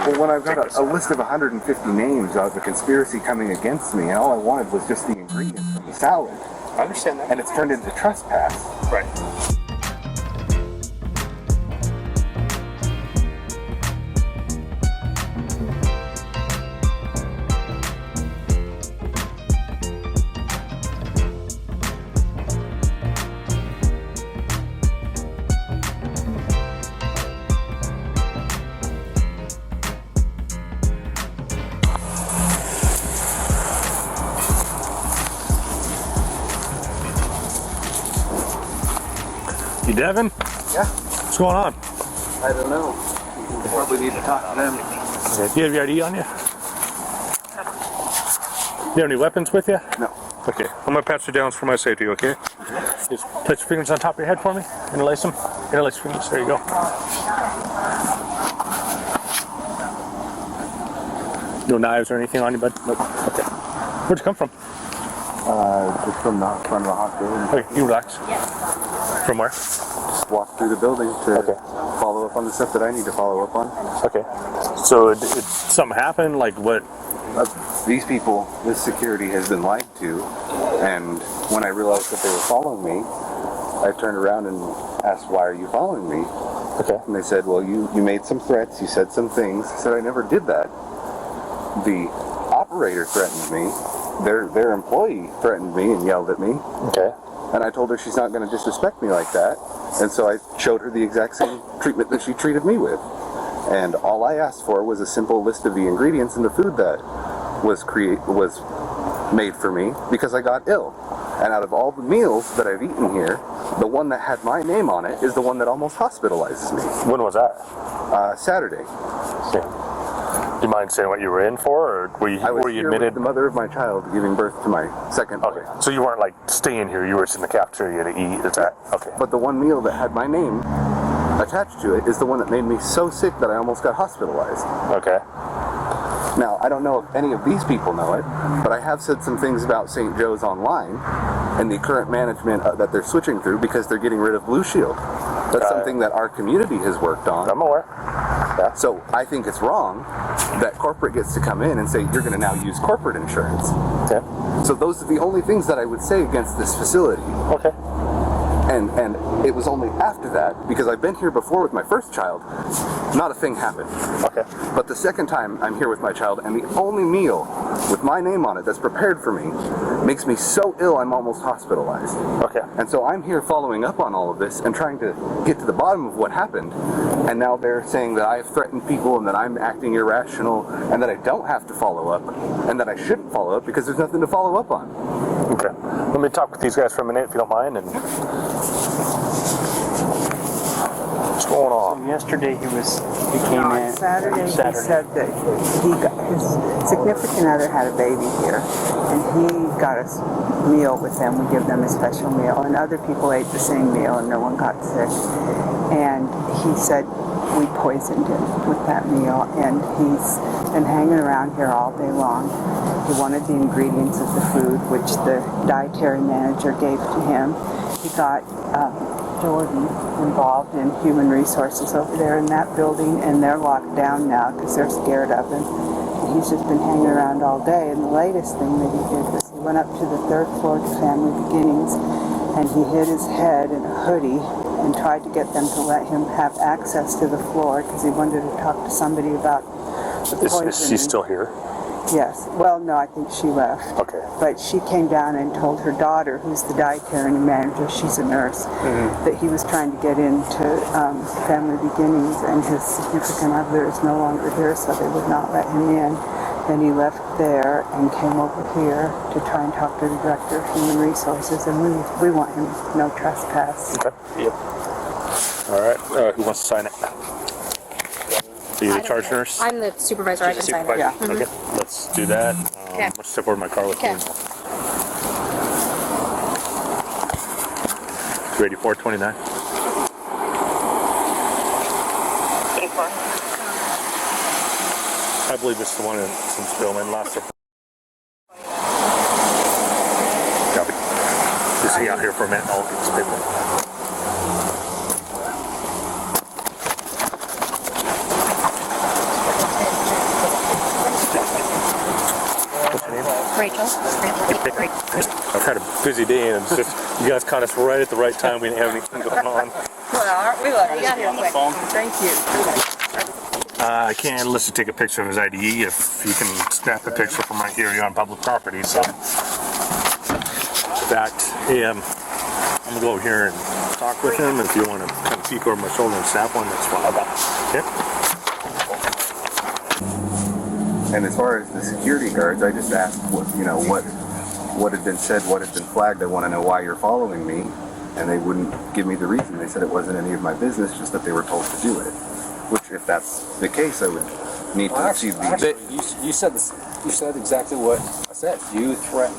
Well, when I've got a list of 150 names of a conspiracy coming against me, and all I wanted was just the ingredients from the salad. I understand that. And it's turned into trespass. Right. You Devin? Yeah. What's going on? I don't know. We probably need to talk to them. Do you have your ID on you? Do you have any weapons with you? No. Okay. I'm going to pat you down for my safety, okay? Just place your fingers on top of your head for me. Interlace them. Interlace your fingers. There you go. No knives or anything on you, bud? Nope. Okay. Where'd you come from? Just from the front of the hospital. Okay, you relax. From where? Just walk through the building to follow up on the stuff that I need to follow up on. Okay. So did something happen? Like what? These people, this security has been lied to, and when I realized that they were following me, I turned around and asked, why are you following me? Okay. And they said, well, you made some threats, you said some things. I said, I never did that. The operator threatened me. Their employee threatened me and yelled at me. Okay. And I told her she's not going to disrespect me like that. And so I showed her the exact same treatment that she treated me with. And all I asked for was a simple list of the ingredients in the food that was made for me because I got ill. And out of all the meals that I've eaten here, the one that had my name on it is the one that almost hospitalizes me. When was that? Saturday. Do you mind saying what you were in for, or were you here admitted? with the mother of my child giving birth to my second boy. Okay, so you weren't like staying here, you were just in the cafeteria to eat, is that? Okay. But the one meal that had my name attached to it is the one that made me so sick that I almost got hospitalized. Okay. Now, I don't know if any of these people know it, but I have said some things about St. Joe's online and the current management that they're switching through because they're getting rid of Blue Shield. That's something that our community has worked on. I'm aware. Yeah. So I think it's wrong that corporate gets to come in and say, you're going to now use corporate insurance. Okay. So those are the only things that I would say against this facility. Okay. And it was only after that, because I've been here before with my first child, not a thing happened. Okay. But the second time I'm here with my child, and the only meal with my name on it that's prepared for me makes me so ill I'm almost hospitalized. Okay. And so I'm here following up on all of this and trying to get to the bottom of what happened. And now they're saying that I have threatened people and that I'm acting irrational and that I don't have to follow up and that I shouldn't follow up because there's nothing to follow up on. Okay. Let me talk with these guys for a minute, if you don't mind. And what's going on? So yesterday he came in. Saturday he said that his significant other had a baby here, and he got a meal with them. We give them a special meal, and other people ate the same meal, and no one got sick. And he said we poisoned him with that meal, and he's been hanging around here all day long. He wanted the ingredients of the food, which the dietary manager gave to him. He got Jordan involved in human resources over there in that building, and they're locked down now because they're scared of him. And he's just been hanging around all day. And the latest thing that he did was he went up to the 3rd floor to Family Beginnings, and he hid his head in a hoodie and tried to get them to let him have access to the floor because he wanted to talk to somebody about the poisoning. Is she still here? Yes. Well, no, I think she left. Okay. But she came down and told her daughter, who's the dietary manager, she's a nurse, that he was trying to get into Family Beginnings, and his significant other is no longer here, so they would not let him in. Then he left there and came over here to try and talk to the director of human resources, and we want him no trespass. Okay. Yep. All right. Who wants to sign it? Are you the charge nurse? I'm the supervisor. I can sign it. Yeah. Okay. Let's do that. Let's step over to my car with you. Ready for 29? I believe this is the one in some Spillman last year. Copy. Just hang out here for a minute. I'll get this paper. Rachel. I've had a busy day, and it's just you guys caught us right at the right time. We didn't have anything going on. Well, aren't we lucky? got here quick. Thank you. I can't let's just take a picture of his ID if you can snap a picture from right here. You're on public property, so. In fact, I'm gonna go over here and talk with him. If you want to kind of peek over my shoulder and snap one, that's fine. Okay. And as far as the security guards, I just asked what had been said, what had been flagged. I want to know why you're following me, and they wouldn't give me the reason. They said it wasn't any of my business, just that they were told to do it. Which, if that's the case, I would need to see the. You said this. You said exactly what I said. You threatened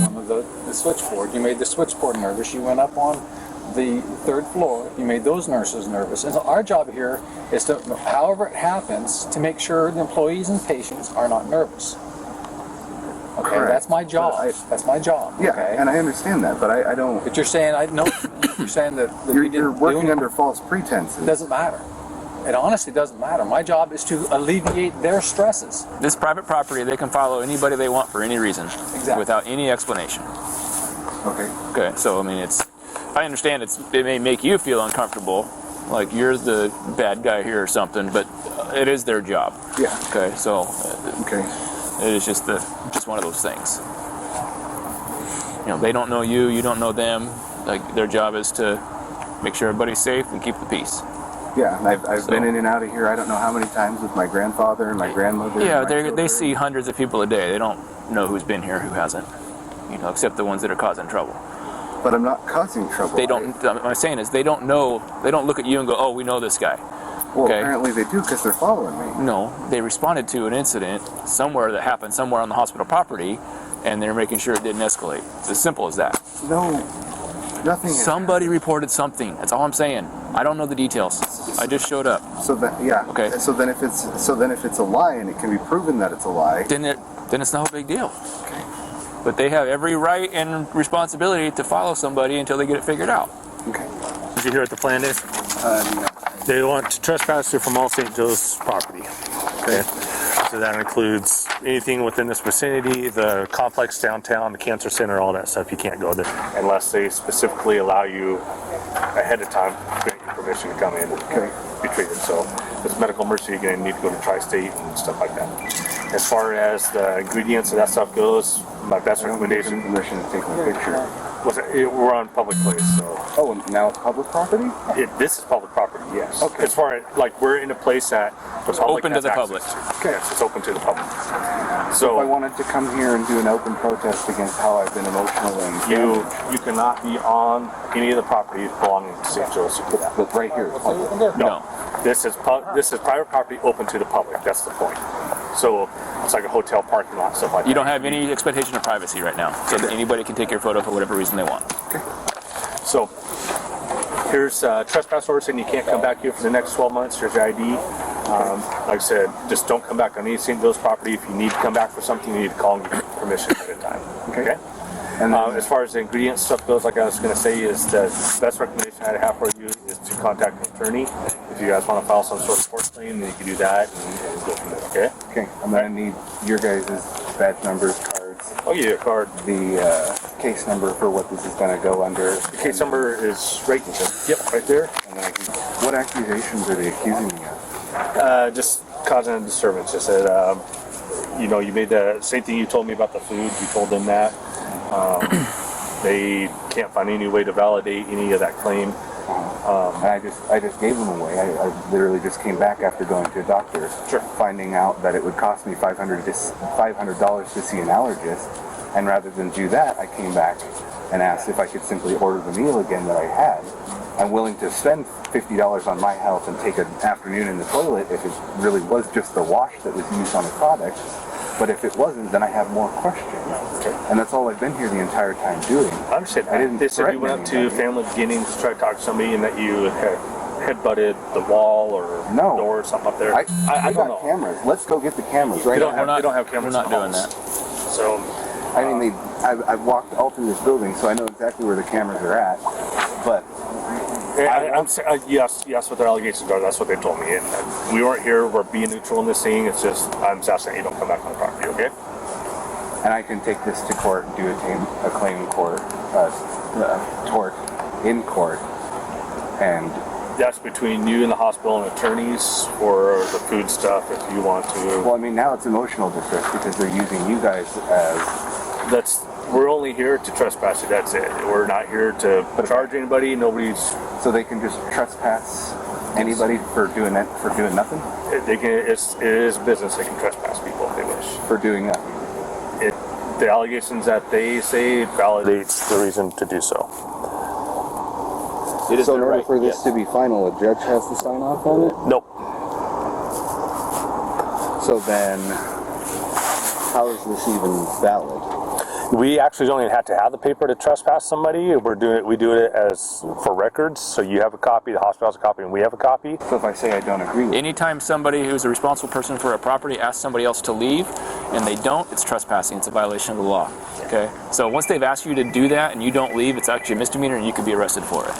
one of the switchboard. You made the switchboard nervous. You went up on the third floor. You made those nurses nervous. And so our job here is to, however it happens, to make sure the employees and patients are not nervous. Okay, Correct. that's my job. That's my job. Yeah, okay? and I understand that, but I don't. But you're saying you're saying that You're working under false pretenses. It doesn't matter. It honestly doesn't matter. My job is to alleviate their stresses. This private property, they can follow anybody they want for any reason, Exactly. without any explanation. Okay. Okay, so I mean, I understand it may make you feel uncomfortable, like you're the bad guy here or something, but it is their job. Yeah. Okay, so Okay. it is just one of those things. They don't know you, you don't know them. Like their job is to make sure everybody's safe and keep the peace. Yeah, and I've been in and out of here I don't know how many times with my grandfather and my grandmother. Yeah, and my they children. see hundreds of people a day. They don't know who's been here, who hasn't. Except the ones that are causing trouble. But I'm not causing trouble. They don't. What I'm saying is they don't know. They don't look at you and go, "Oh, we know this guy." Well, okay. apparently they do because they're following me. No, they responded to an incident somewhere that happened somewhere on the hospital property, and they're making sure it didn't escalate. It's as simple as that. No, nothing. Somebody reported something. That's all I'm saying. I don't know the details. I just showed up. So that yeah. Okay. So then if it's a lie and it can be proven that it's a lie, Then it's not a big deal. okay. But they have every right and responsibility to follow somebody until they get it figured out. Okay. Did you hear what the plan is? No. They want to trespass you from all St. Joe's property. Okay. So that includes anything within this vicinity, the complex downtown, the cancer center, all that stuff. You can't go there unless they specifically allow you ahead of time, grant you permission to come in and be treated. So if it's medical emergency, you're going to need to go to Tri-State and stuff like that. As far as the ingredients and that stuff goes, my best recommendation. Permission to take my picture. We're on public place, so. Oh, and now it's public property? This is public property, yes. Okay. As far as, we're in a place that the public open to has the access public. to. Okay. Yes, it's open to the public. So if I So wanted to come here and do an open protest against how I've been emotional and you cannot be on any of the properties belonging to St. Joseph. but right here, it's public. No. This is private property open to the public. That's the point. So it's like a hotel parking lot, stuff like that. You don't have any expectation of privacy right now. So anybody can take your photo for whatever reason they want. So here's trespass order saying you can't come back here for the next 12 months. Here's your ID. Like I said, just don't come back on any St. Joe's property. If you need to come back for something, you need to call and get permission at a time. Okay? And As far as the ingredient stuff goes, like I was going to say, is the best recommendation I'd have for you is to contact an attorney. If you guys want to file some sort of court claim, then you can do that and go from there. Okay? Okay, I'm gonna need your guys' badge numbers, cards, Oh yeah, card. the case number for what this is gonna go under. The case number is right. Yep, right there. And then what accusations are they accusing me of? Just causing a disturbance. Just said, you made the same thing you told me about the food. You told them that. They can't find any way to validate any of that claim. And I just gave them away. I literally just came back after going to a doctor, finding out that it would cost me $500 to see an allergist. And rather than do that, I came back and asked if I could simply order the meal again that I had. I'm willing to spend $50 on my health and take an afternoon in the toilet if it really was just the wash that was used on the product. But if it wasn't, then I have more questions. And that's all I've been here the entire time doing. I understand. I didn't They said you threaten went up to anybody. Family Beginnings to try to talk to somebody and that you had headbutted the wall or No. door or something up there. I I don't got know. cameras. Let's go get the cameras right They don't now. have cameras. We're not in doing homes. that. So I mean, I've walked all through this building, so I know exactly where the cameras are at. But yes, what their allegations are. That's what they told me. And we weren't here. We're being neutral in this thing. It's just I'm just asking you don't come back on the property. Okay? and I can take this to court and do a claim in court, tort in court, and That's between you and the hospital and attorneys for the food stuff if you want to. well, I mean, now it's emotional distress because they're using you guys as, We're only here to trespass you, that's it. We're not here to charge anybody, nobody's, so they can just trespass anybody for doing nothing, it is business, they can trespass people if they wish. for doing nothing. The allegations that they say validates the reason to do so. It is So in their order right. for this Yes. to be final, a judge has to sign off on it? Nope. So then, how is this even valid? We actually don't even have to have the paper to trespass somebody. We do it as for records. So you have a copy, the hospital has a copy, and we have a copy. So if I say I don't agree with it, Anytime somebody who's a responsible person for a property asks somebody else to leave and they don't, it's trespassing. It's a violation of the law. Okay? So once they've asked you to do that and you don't leave, it's actually a misdemeanor and you could be arrested for it.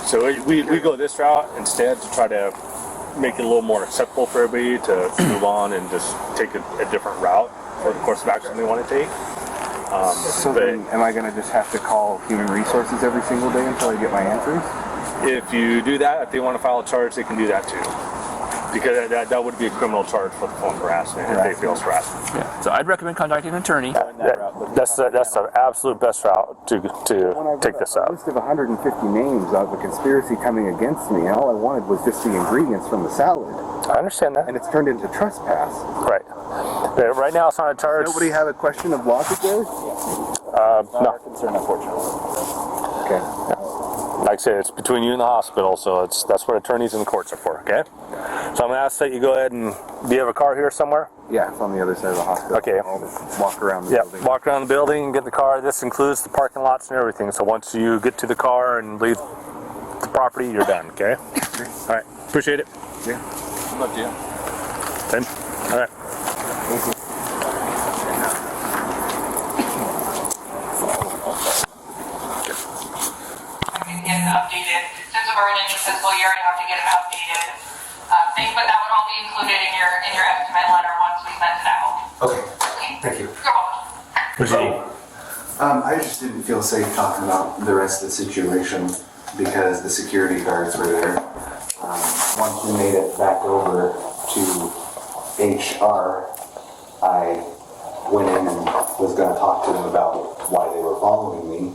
So we go this route instead to try to make it a little more acceptable for everybody to move on and just take a different route for the course of action they want to take. so then am I going to just have to call Human Resources every single day until I get my answers? If you do that, if they want to file a charge, they can do that too. Because that would be a criminal charge for the phone harassment if they feel it's harassment. Yeah. So I'd recommend contacting an attorney. That's the absolute best route to take this A out. list of 150 names of a conspiracy coming against me, and all I wanted was just the ingredients from the salad, I understand that. and it's turned into trespass. Right. Right now it's not a charge. Nobody have a question of logic there? No. Concern, unfortunately. Okay. Like I said, it's between you and the hospital, so that's what attorneys and the courts are for, okay? So I'm going to ask that you go ahead and, do you have a car here somewhere? Yeah, it's on the other side of the hospital. Okay. I'll just walk around the Yeah, building. walk around the building and get in the car. This includes the parking lots and everything. So once you get to the car and leave the property, you're done, okay? All right, appreciate it. Yeah. Good luck to you. Same. All right. Get it updated. Since we're in a new fiscal year, you have to get it updated. But that would all be included in your estimate letter once we send it out. Okay, Okay. thank you. You're welcome. I just didn't feel safe talking about the rest of the situation because the security guards were there. Once we made it back over to HR, I went in and was going to talk to them about why they were following me.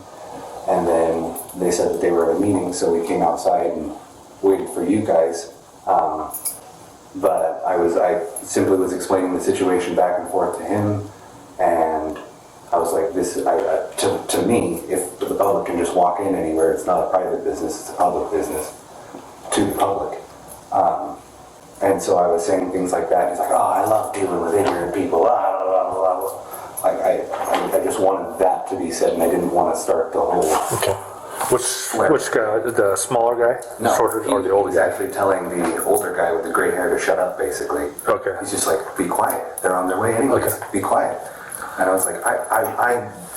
And then they said that they were at a meeting, so we came outside and waited for you guys. But I simply was explaining the situation back and forth to him, and I was like, to me, if the public can just walk in anywhere, it's not a private business, it's a public business to the public. And so I was saying things like that. He's like, oh, I love dealing with ignorant people. Blah, blah, blah, blah. I just wanted that to be said, and I didn't want to start the whole. Okay. Which guy? The smaller guy? No, Shorter or the older he's guy? actually telling the older guy with the gray hair to shut up, basically. Okay. He's just like, be quiet. They're on their way anyways. Okay. Be quiet. And I was like,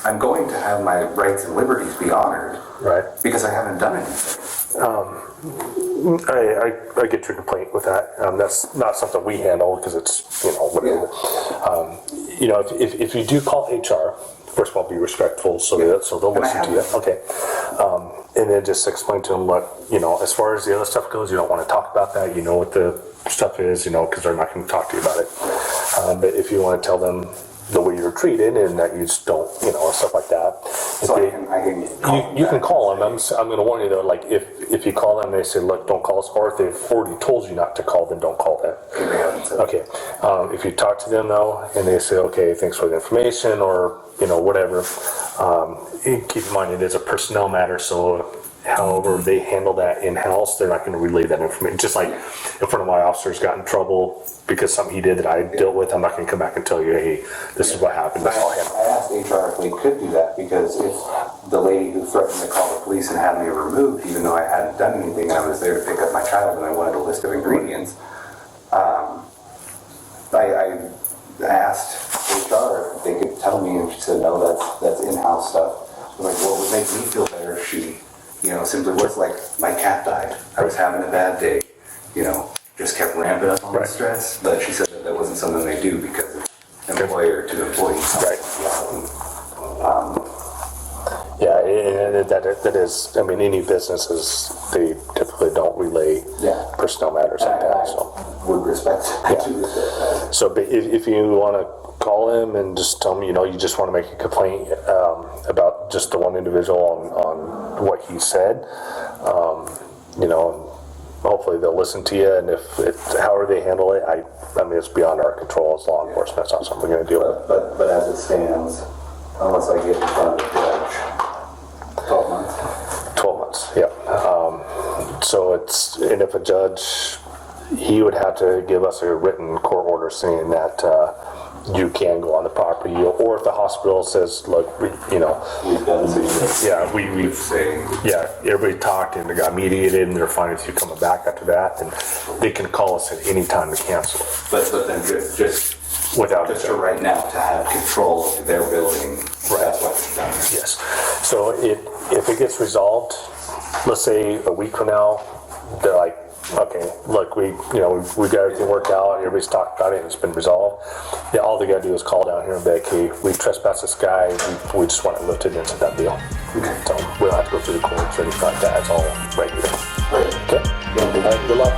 I'm going to have my rights and liberties be honored. Right. Because I haven't done anything. I get your complaint with that. That's not something we handle because it's, whatever. If you do call HR, first of all, be respectful so they'll And I listen to you. have. Okay. And then just explain to them, look, as far as the other stuff goes, you don't want to talk about that. You know what the stuff is, because they're not going to talk to you about it. But if you want to tell them the way you're treated and that you just don't, stuff like that. So I can call You can call them. I'm going to warn you though, like if you call them, they say, look, don't call us, or if they've already told you not to call, then don't call them. They haven't said. Okay. If you talk to them though, and they say, okay, thanks for the information, or whatever, keep in mind it is a personnel matter, so however they handle that in-house, they're not going to relay that information. Just like if one of my officers got in trouble because something he did that I dealt with, I'm not going to come back and tell you, hey, this is what happened. That's all I handle. I asked HR if they could do that because if the lady who threatened to call the police and have me removed, even though I hadn't done anything, I was there to pick up my child and I wanted a list of ingredients. I asked HR if they could tell me, and she said, no, that's in-house stuff. I'm like, well, it would make me feel better if she, simply was like, my cat died. I was having a bad day, just kept ramping up on the stress. But she said that wasn't something they do because employer to employee. Right. Yeah, and that is, I mean, any businesses, they typically don't relay Yeah. personnel matters like that, so. Would respect. Yeah. So but if you want to call him and just tell him, you just want to make a complaint about just the one individual on what he said, and hopefully they'll listen to you, and if however they handle it, I mean, it's beyond our control as law enforcement. That's not something we're going to deal with. But as it stands, unless I get in front of the judge, 12 months. 12 months, yeah. So and if a judge, he would have to give us a written court order saying that you can go on the property, or if the hospital says, look, We've done this. yeah, we've everybody talked and it got mediated and they're fine with you coming back after that, and they can call us at any time to cancel. But then just Without just a for judge. right now to have control of their building. Right. That's what's done. Yes. So if it gets resolved, let's say a week from now, they're like, okay, look, we got everything worked out, everybody's talked about it, and it's been resolved. Yeah, all they gotta do is call down here and be like, hey, we trespassed this guy, we just want it lifted into that deal. Okay. So we don't have to go through the courts or anything like that. It's all regular. Right. Okay. All right, good luck.